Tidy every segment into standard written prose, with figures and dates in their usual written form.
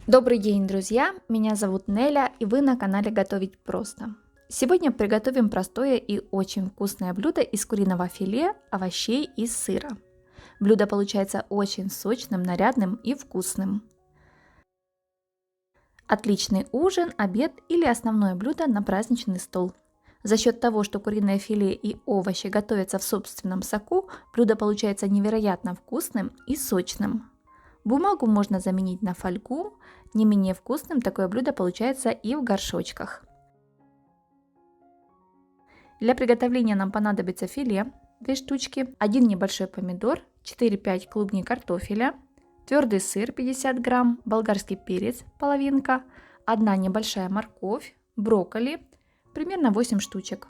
Добрый день, друзья! Меня зовут Неля, и вы на канале Готовить просто. Сегодня приготовим простое и очень вкусное блюдо из куриного филе, овощей и сыра. Блюдо получается очень сочным, нарядным и вкусным. Отличный ужин, обед или основное блюдо на праздничный стол. За счет того, что куриное филе и овощи готовятся в собственном соку, блюдо получается невероятно вкусным и сочным. Бумагу можно заменить на фольгу. Не менее вкусным такое блюдо получается и в горшочках. Для приготовления нам понадобится филе 2 штучки, 1 небольшой помидор, 4-5 клубней картофеля, твердый сыр 50 грамм, болгарский перец половинка, 1 небольшая морковь, брокколи, примерно 8 штучек.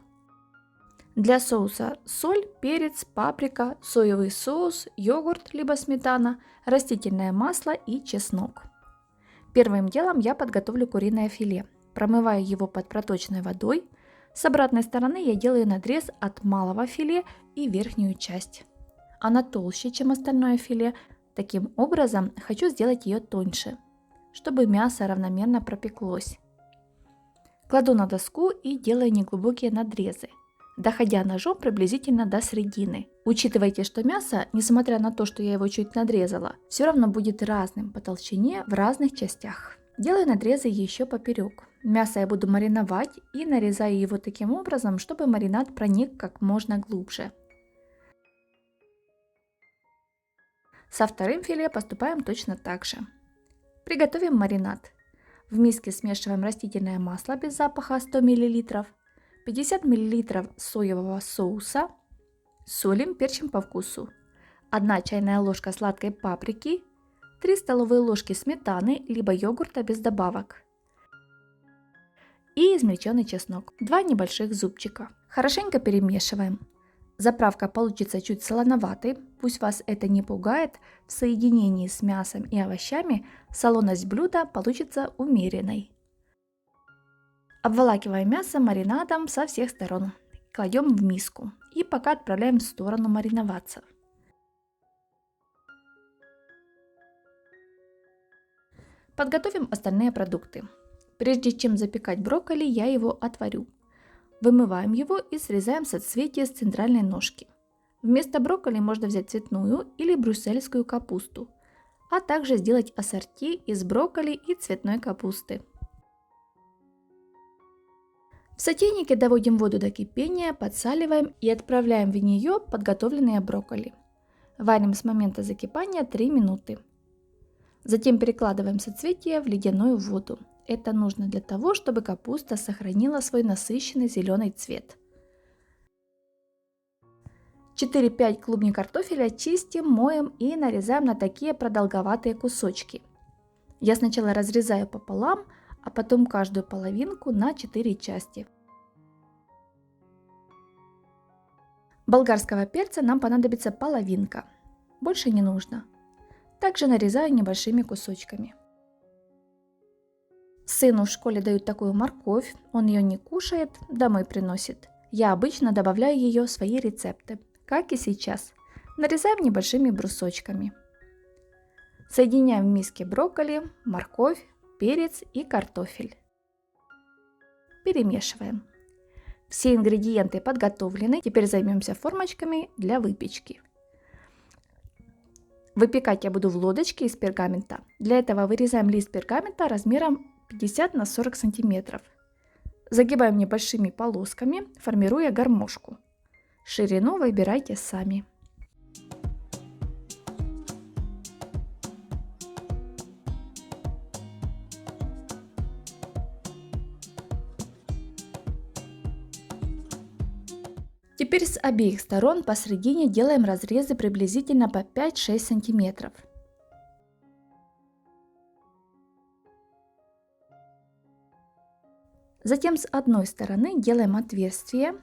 Для соуса соль, перец, паприка, соевый соус, йогурт либо сметана, растительное масло и чеснок. Первым делом я подготовлю куриное филе. Промываю его под проточной водой. С обратной стороны я делаю надрез от малого филе и верхнюю часть. Она толще, чем остальное филе. Таким образом, хочу сделать ее тоньше, чтобы мясо равномерно пропеклось. Кладу на доску и делаю неглубокие надрезы, доходя ножом приблизительно до середины. Учитывайте, что мясо, несмотря на то, что я его чуть надрезала, все равно будет разным по толщине в разных частях. Делаю надрезы еще поперек. Мясо я буду мариновать и нарезаю его таким образом, чтобы маринад проник как можно глубже. Со вторым филе поступаем точно так же. Приготовим маринад. В миске смешиваем растительное масло без запаха 100 мл, 50 мл соевого соуса, солим, перчим по вкусу, 1 чайная ложка сладкой паприки, 3 столовые ложки сметаны либо йогурта без добавок и измельченный чеснок, 2 небольших зубчика. Хорошенько перемешиваем. Заправка получится чуть солоноватой, пусть вас это не пугает, в соединении с мясом и овощами солоность блюда получится умеренной. Обволакиваем мясо маринадом со всех сторон. Кладем в миску и пока отправляем в сторону мариноваться. Подготовим остальные продукты. Прежде чем запекать брокколи, я его отварю. Вымываем его и срезаем соцветия с центральной ножки. Вместо брокколи можно взять цветную или брюссельскую капусту, а также сделать ассорти из брокколи и цветной капусты. В сотейнике доводим воду до кипения, подсаливаем и отправляем в нее подготовленные брокколи. Варим с момента закипания 3 минуты. Затем перекладываем соцветия в ледяную воду. Это нужно для того, чтобы капуста сохранила свой насыщенный зеленый цвет. 4-5 клубней картофеля чистим, моем и нарезаем на такие продолговатые кусочки. Я сначала разрезаю пополам, а потом каждую половинку на 4 части. Болгарского перца нам понадобится половинка, больше не нужно. Также нарезаю небольшими кусочками. Сыну в школе дают такую морковь, он ее не кушает, домой приносит. Я обычно добавляю ее в свои рецепты, как и сейчас. Нарезаем небольшими брусочками. Соединяем в миске брокколи, морковь, перец и картофель. Перемешиваем. Все ингредиенты подготовлены, теперь займемся формочками для выпечки. Выпекать я буду в лодочке из пергамента. Для этого вырезаем лист пергамента размером 50 на 40 сантиметров. Загибаем небольшими полосками, формируя гармошку. Ширину выбирайте сами. Теперь с обеих сторон посередине делаем разрезы приблизительно по 5-6 сантиметров. Затем с одной стороны делаем отверстие,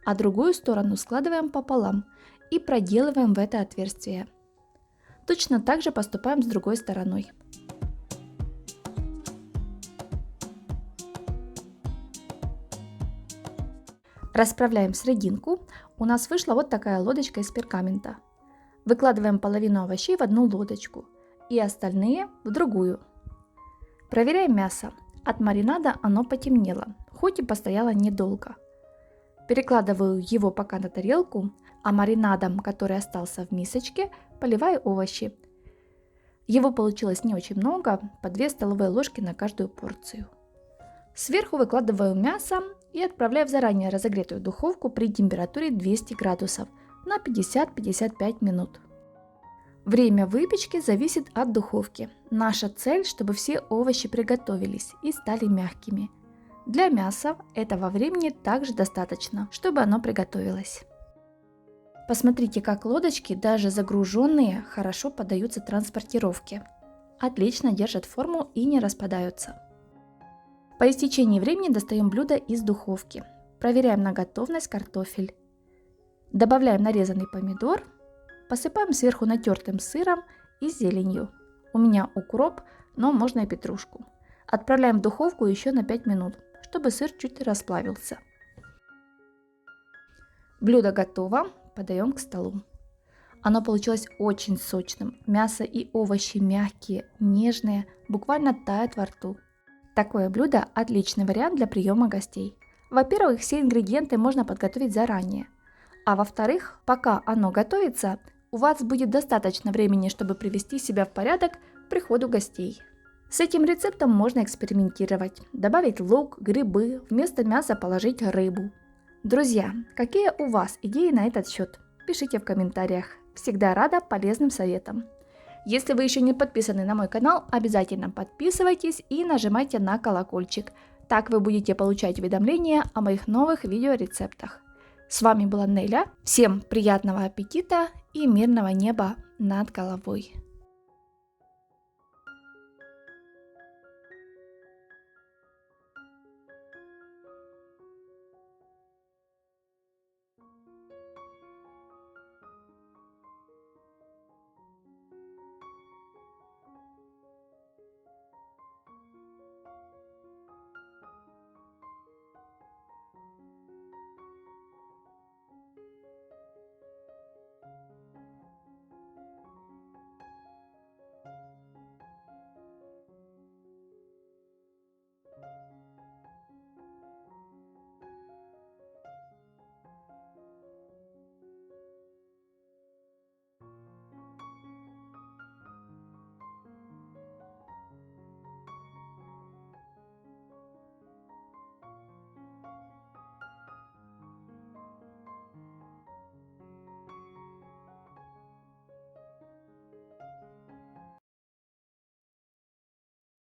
а другую сторону складываем пополам и проделываем в это отверстие. Точно так же поступаем с другой стороной. Расправляем серединку. У нас вышла вот такая лодочка из пергамента. Выкладываем половину овощей в одну лодочку и остальные в другую. Проверяем мясо. От маринада оно потемнело, хоть и постояло недолго. Перекладываю его пока на тарелку, а маринадом, который остался в мисочке, поливаю овощи. Его получилось не очень много, по 2 столовые ложки на каждую порцию. Сверху выкладываю мясо и отправляю в заранее разогретую духовку при температуре 200 градусов на 50-55 минут. Время выпечки зависит от духовки. Наша цель, чтобы все овощи приготовились и стали мягкими. Для мяса этого времени также достаточно, чтобы оно приготовилось. Посмотрите, как лодочки, даже загруженные, хорошо поддаются транспортировке. Отлично держат форму и не распадаются. По истечении времени достаем блюдо из духовки. Проверяем на готовность картофель. Добавляем нарезанный помидор. Посыпаем сверху натертым сыром и зеленью. У меня укроп, но можно и петрушку. Отправляем в духовку еще на 5 минут, чтобы сыр чуть расплавился. Блюдо готово, подаем к столу. Оно получилось очень сочным. Мясо и овощи мягкие, нежные, буквально тают во рту. Такое блюдо – отличный вариант для приема гостей. Во-первых, все ингредиенты можно подготовить заранее. А во-вторых, пока оно готовится, у вас будет достаточно времени, чтобы привести себя в порядок к приходу гостей. С этим рецептом можно экспериментировать. Добавить лук, грибы, вместо мяса положить рыбу. Друзья, какие у вас идеи на этот счет? Пишите в комментариях. Всегда рада полезным советам. Если вы еще не подписаны на мой канал, обязательно подписывайтесь и нажимайте на колокольчик. Так вы будете получать уведомления о моих новых видеорецептах. С вами была Неля. Всем приятного аппетита и мирного неба над головой.